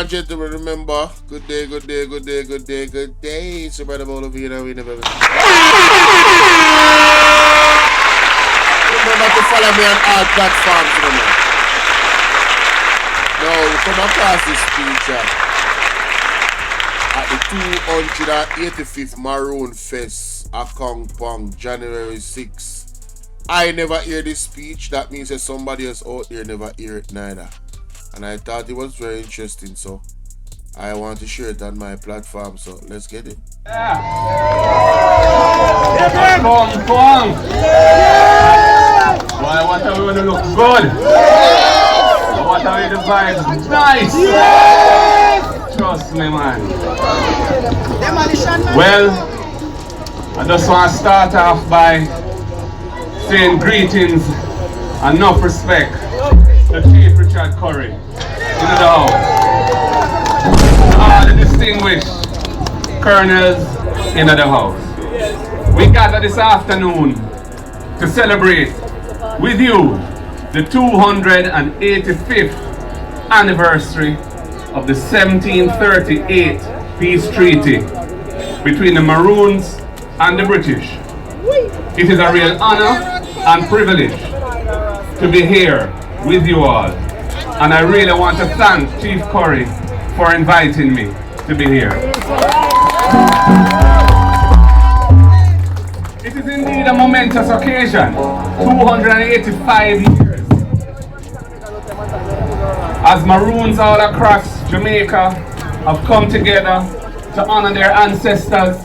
and gentlemen, remember, good day, good day, good day, good day, good day. It's your brother Bolo V&R. We never. Remember to follow me on all platforms, remember. Now, we come across this speech at the 285th Maroon Fest, Akong Pong, January 6th. I never hear this speech. That means that somebody else out there never hear it neither. And I thought it was very interesting, so I want to share it on my platform. So let's get it. Yeah. Akong Pong. Boy, what are we going to look good? What are we the vibes? Nice! Trust me, man. Well, I just want to start off by saying greetings and enough respect to Chief Richard Curry in the house. To all the distinguished colonels in the house. We gather this afternoon to celebrate with you the 285th anniversary of the 1738 peace treaty between the Maroons and the British. It is a real honor and privilege to be here with you all. And I really want to thank Chief Curry for inviting me to be here. It is indeed a momentous occasion, 285 years. As Maroons all across Jamaica have come together to honor their ancestors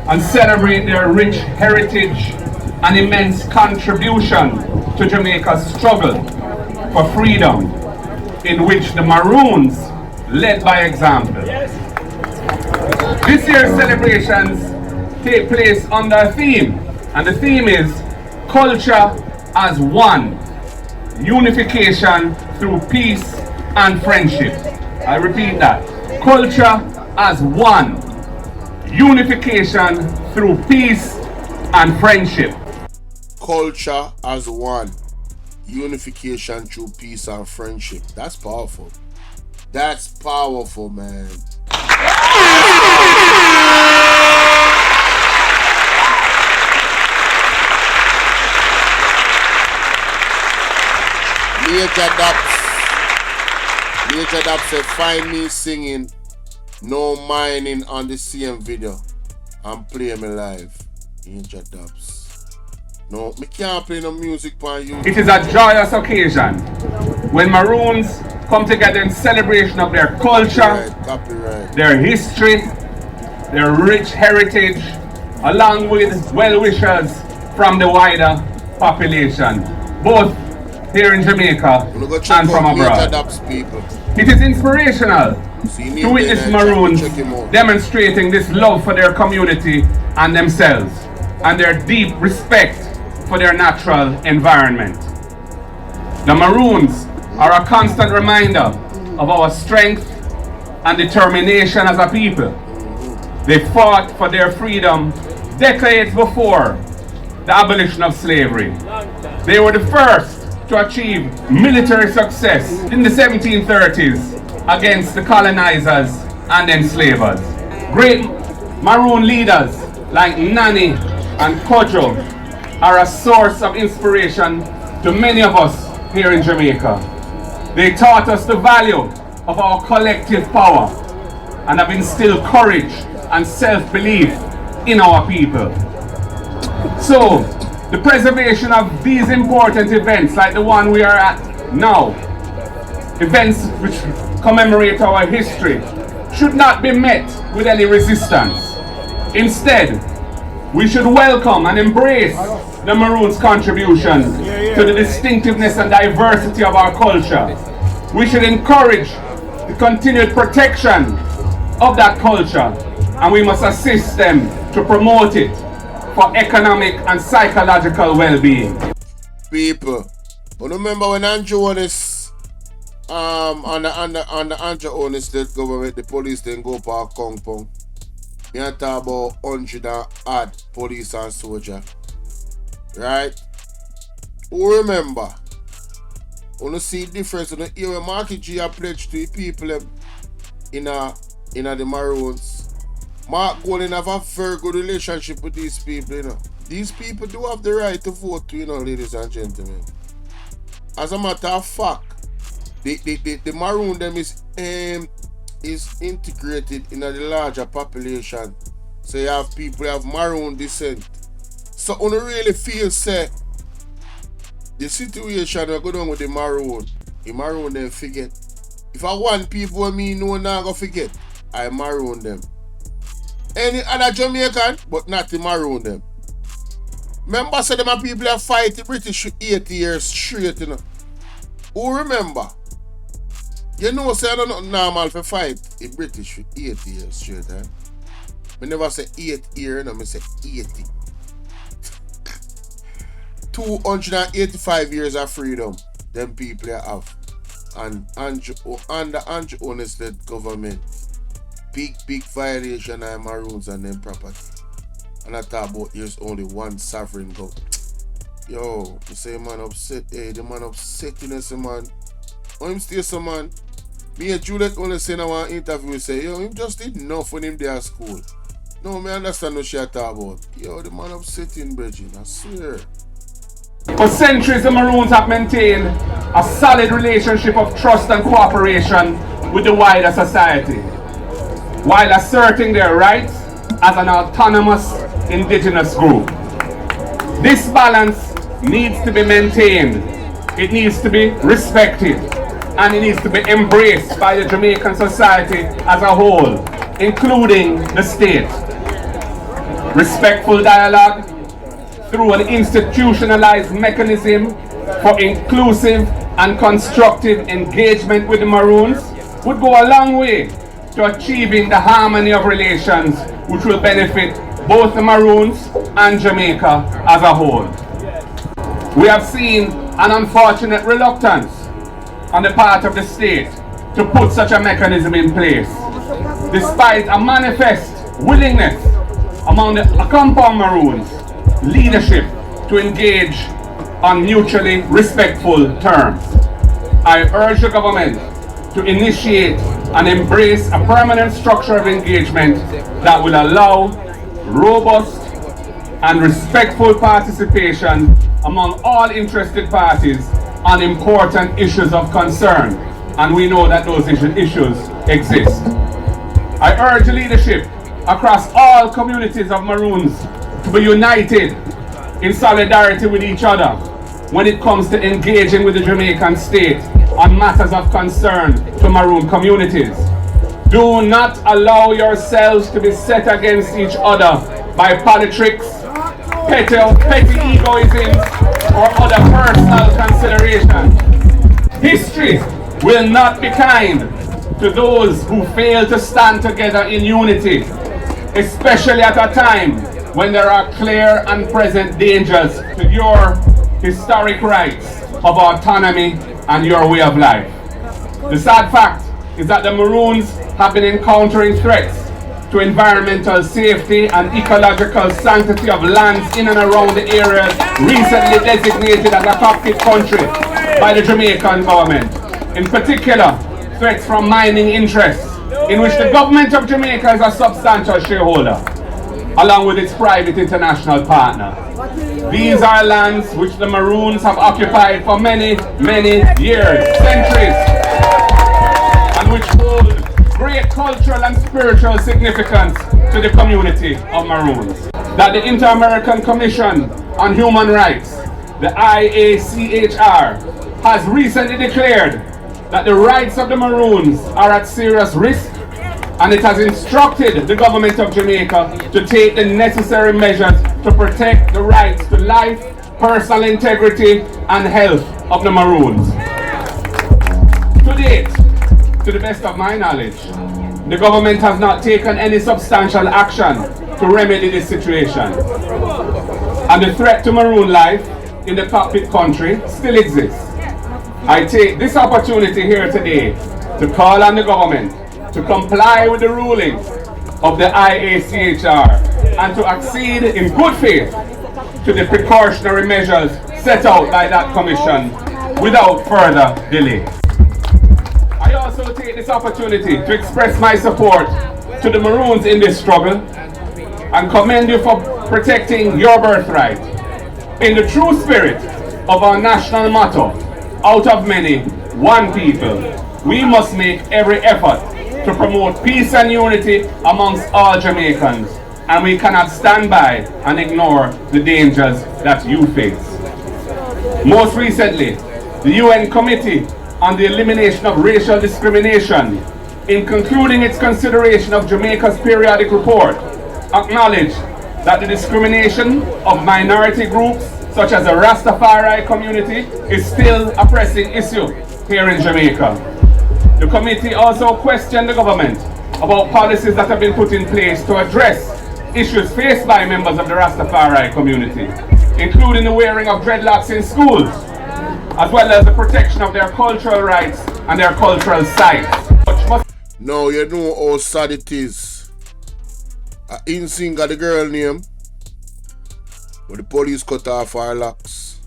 and celebrate their rich heritage and immense contribution to Jamaica's struggle for freedom, in which the Maroons led by example. This year's celebrations take place under a theme, and the theme is Culture as One, Unification through Peace and Friendship. I repeat that. Culture as One, Unification through Peace and Friendship. Culture as one. Unification through peace and friendship. That's powerful. That's powerful, man. Major Dubs said, find me singing No Mining on the same video and play me live. Major Dubs. No, me can't play no music for you. It is a joyous occasion when Maroons come together in celebration of their culture, Copyright. Their history, their rich heritage, along with well-wishers from the wider population, both here in Jamaica and from abroad. It is inspirational to witness Maroons demonstrating this love for their community and themselves, and their deep respect for their natural environment. The Maroons are a constant reminder of our strength and determination as a people. They fought for their freedom decades before the abolition of slavery. They were the first to achieve military success in the 1730s against the colonizers and enslavers. Great Maroon leaders like Nani and Kojo are a source of inspiration to many of us here in Jamaica. They taught us the value of our collective power and have instilled courage and self-belief in our people. So, the preservation of these important events, like the one we are at now, events which commemorate our history, should not be met with any resistance. Instead, we should welcome and embrace the Maroons' contribution to the distinctiveness and diversity of our culture. We should encourage the continued protection of that culture, and we must assist them to promote it for economic and psychological well-being. People, but remember when Andrew Onis, on the Andrew Onis, the government, the police then go for Kong Pong. We are talking about 100 and odd police and soldier. Right? Who remember? When you see difference, when you hear a Marky G a pledge to the people, in the Maroons, Mark Golding have a very good relationship with these people, you know. These people do have the right to vote, you know, ladies and gentlemen. As a matter of fact, the Maroon them is integrated in a larger population. So you have people who have Maroon descent. So I don't really feel say the situation will go down with the Maroon them forget. If I want people with me know now go forget, I Maroon them. Any other Jamaican, but not the Maroon them. Remember say them people have fight the British for 80 years straight, you know. Who remember? You know say I don't know normal for fight the British for 80 years straight, eh? I never say 8 years, no, I say 80. 285 years of freedom them people have. And under Andrew Honest government, big violation of Maroons and them property. And I talk about there's only one sovereign government. Yo, you say man upset, hey, the man upset in us, man. Oh, him still some man. Me and Juliet only say in our interview, say, yo, him just did enough when him there at school. No, me understand what she talk about. Yo, the man upset in Bridging, I swear. For centuries, the Maroons have maintained a solid relationship of trust and cooperation with the wider society, while asserting their rights as an autonomous indigenous group. This balance needs to be maintained, it needs to be respected, and it needs to be embraced by the Jamaican society as a whole, including the state. Respectful dialogue through an institutionalized mechanism for inclusive and constructive engagement with the Maroons would go a long way to achieving the harmony of relations which will benefit both the Maroons and Jamaica as a whole. We have seen an unfortunate reluctance on the part of the state to put such a mechanism in place, despite a manifest willingness among the compound Maroons leadership to engage on mutually respectful terms. I urge the government to initiate and embrace a permanent structure of engagement that will allow robust and respectful participation among all interested parties on important issues of concern, and we know that those issues exist. I urge leadership across all communities of Maroons to be united in solidarity with each other when it comes to engaging with the Jamaican state on matters of concern to Maroon communities. Do not allow yourselves to be set against each other by politics, petty egoisms, or other personal considerations. History will not be kind to those who fail to stand together in unity, especially at a time when there are clear and present dangers to your historic rights of autonomy and your way of life. The sad fact is that the Maroons have been encountering threats to environmental safety and ecological sanctity of lands in and around the areas recently designated as a cockpit country by the Jamaican government. In particular, threats from mining interests, in which the government of Jamaica is a substantial shareholder, along with its private international partner. These are lands which the Maroons have occupied for many, many years, centuries, and which hold great cultural and spiritual significance to the community of Maroons. That the Inter-American Commission on Human Rights, the IACHR, has recently declared that the rights of the Maroons are at serious risk, and it has instructed the government of Jamaica to take the necessary measures to protect the rights to life, personal integrity, and health of the Maroons. To date, to the best of my knowledge, the government has not taken any substantial action to remedy this situation. And the threat to Maroon life in the cockpit country still exists. I take this opportunity here today to call on the government to comply with the ruling of the IACHR and to accede in good faith to the precautionary measures set out by that commission without further delay. I also also take this opportunity to express my support to the Maroons in this struggle and commend you for protecting your birthright. In the true spirit of our national motto, out of many, one people, we must make every effort to promote peace and unity amongst all Jamaicans, and we cannot stand by and ignore the dangers that you face. Most recently, the UN Committee on the Elimination of Racial Discrimination, in concluding its consideration of Jamaica's periodic report, acknowledged that the discrimination of minority groups such as the Rastafari community is still a pressing issue here in Jamaica. The committee also questioned the government about policies that have been put in place to address issues faced by members of the Rastafari community, including the wearing of dreadlocks in schools, as well as the protection of their cultural rights and their cultural sites. Now you know how sad it is. In sing got the girl name, but the police cut off her locks.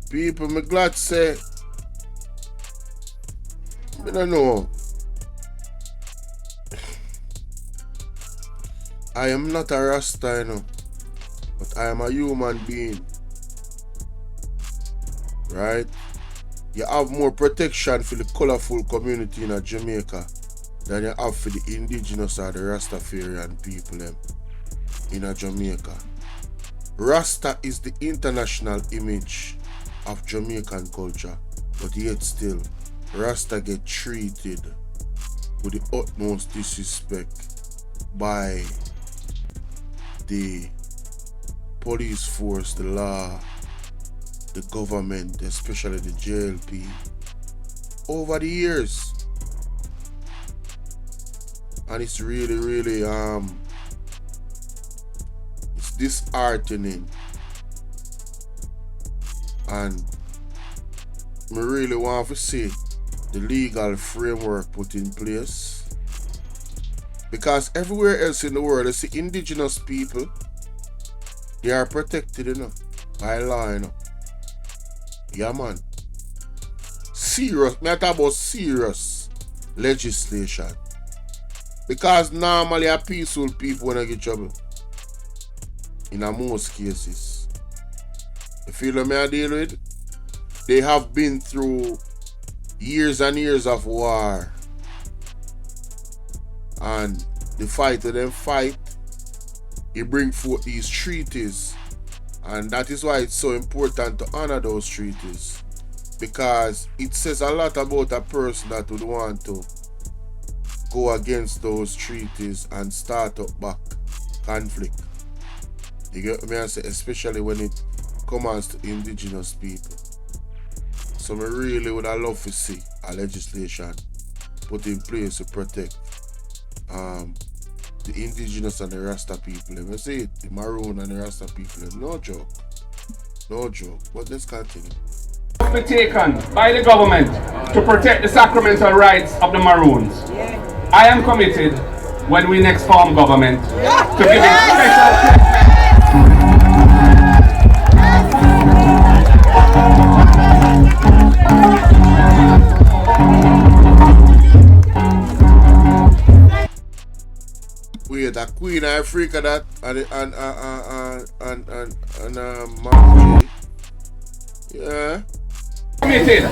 People, me glad say, I don't know. I am not a Rasta, you know, but I am a human being. Right? You have more protection for the colorful community in Jamaica than you have for the indigenous or the Rastafarian people in Jamaica. Rasta is the international image of Jamaican culture, but yet still, Rasta get treated with the utmost disrespect by the police force, the law, the government, especially the JLP, over the years. And it's really, it's disheartening. And I really want to see the legal framework put in place. Because everywhere else in the world, I see indigenous people, they are protected, you know, by law, you know. Yeah, man. Serious, me talk about serious legislation. Because normally a peaceful people when I get trouble. In most cases. You feel what I deal with? They have been through years and years of war. And the fight of them fight, it bring forth these treaties. And that is why it's so important to honor those treaties. Because it says a lot about a person that would want to go against those treaties and start up back conflict. You get me? I say, especially when it comes to indigenous people. So I really would have loved to see a legislation put in place to protect the indigenous and the Rasta people. Let me say it, the Maroon and the Rasta people. No joke. No joke. But let's continue. Be taken by the government to protect the sacramental rights of the Maroons. I am committed, when we next form government, to giving special treatment. Wait, the Queen of Africa that and Maroon. Yeah. Committed,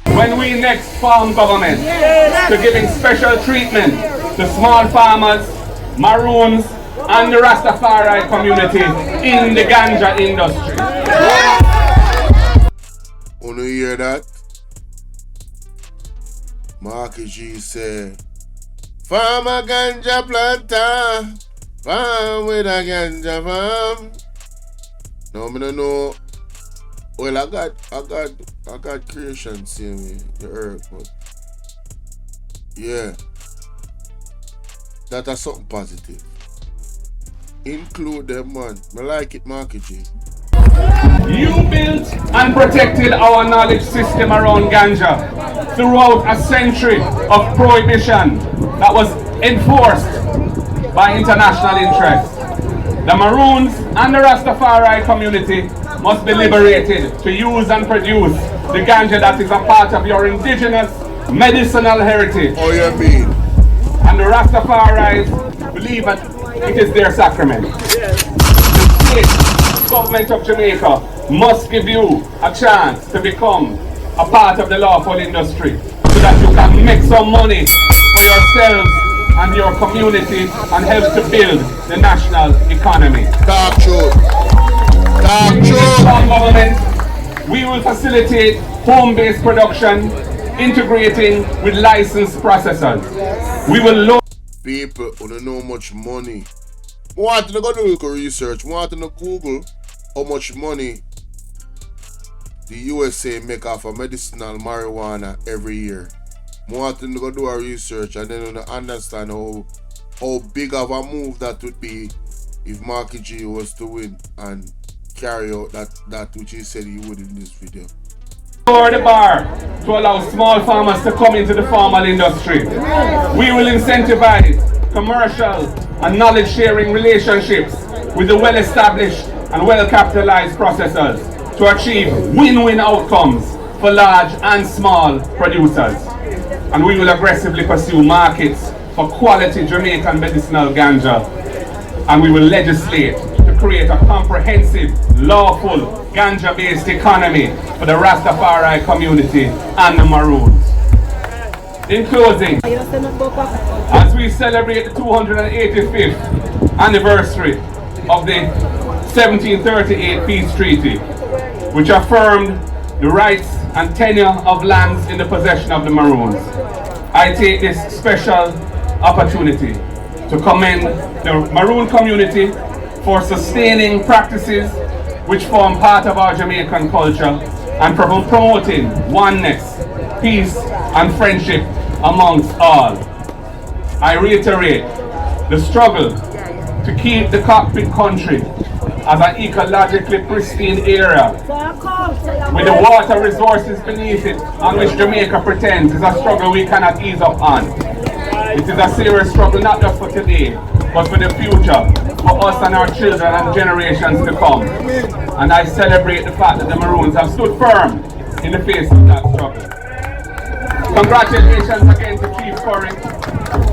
when we next form government, to giving special treatment to small farmers, Maroons, and the Rastafari community in the ganja industry. Wanna hear that? Marky G say, farmer ganja planter, farm with a ganja farm. No, me don't know. Well, I got creation same way, the earth, but yeah, that is something positive. Include them, man. I like it, Marky G. You built and protected our knowledge system around ganja throughout a century of prohibition that was enforced by international interests. The Maroons and the Rastafari community must be liberated to use and produce the ganja that is a part of your indigenous medicinal heritage. Oh, you mean? And the Rastafaris believe that it is their sacrament. The state government of Jamaica must give you a chance to become a part of the lawful industry so that you can make some money for yourselves and your community and help to build the national economy. Talk truth. Talk truth. Government, we will facilitate home-based production, integrating with licensed processors. We will people who don't know much money. I want to go do a little research. I want to Google how much money the USA make off of medicinal marijuana every year. I want to go do a research and then understand how big of a move that would be if Marky G was to win and carry out that which he said he would in this video. Lower the bar to allow small farmers to come into the formal industry. We will incentivize commercial and knowledge sharing relationships with the well-established and well-capitalized processors to achieve win-win outcomes for large and small producers. And we will aggressively pursue markets for quality Jamaican medicinal ganja, and we will legislate to create a comprehensive, lawful, ganja-based economy for the Rastafari community and the Maroons. In closing, as we celebrate the 285th anniversary of the 1738 Peace Treaty, which affirmed the rights and tenure of lands in the possession of the Maroons, I take this special opportunity to commend the Maroon community for sustaining practices which form part of our Jamaican culture and promoting oneness, peace and friendship amongst all. I reiterate the struggle to keep the cockpit country as an ecologically pristine area with the water resources beneath it on which Jamaica pretends is a struggle we cannot ease up on. It is a serious struggle not just for today, but for the future, for us and our children and generations to come. And I celebrate the fact that the Maroons have stood firm in the face of that struggle. Congratulations again to Chief Curry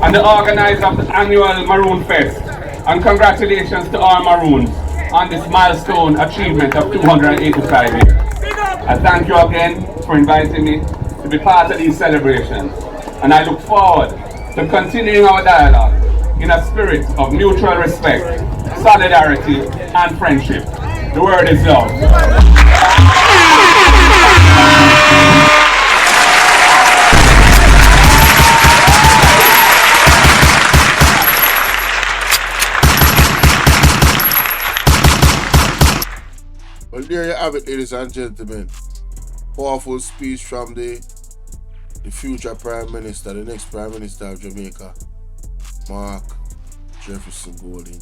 and the organizer of the annual Maroon Fest. And congratulations to our Maroons on this milestone achievement of 285 years. I thank you again for inviting me to be part of these celebrations. And I look forward to continuing our dialogue in a spirit of mutual respect, solidarity, and friendship. The word is love. Well, there you have it, ladies and gentlemen. Powerful speech from the future Prime Minister, the next Prime Minister of Jamaica, Mark Jefferson Golding.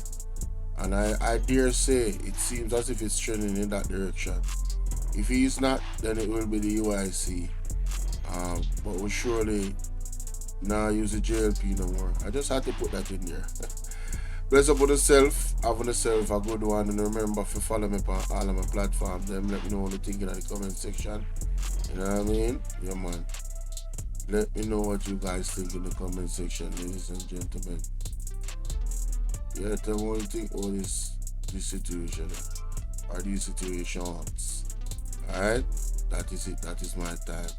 And I dare say it seems as if it's trending in that direction. If he is not, then it will be the UIC. But we'll surely now use the JLP no more. I just had to put that in there. Bless up on yourself, having yourself a good one, and remember to follow me on all of my platforms. Then let me know what you think in the comment section. You know what I mean? Yeah, man. Let me know what you guys think in the comment section, ladies and gentlemen. Yeah, tell me what you think of this situation or these situations. Alright? That is it. That is my time.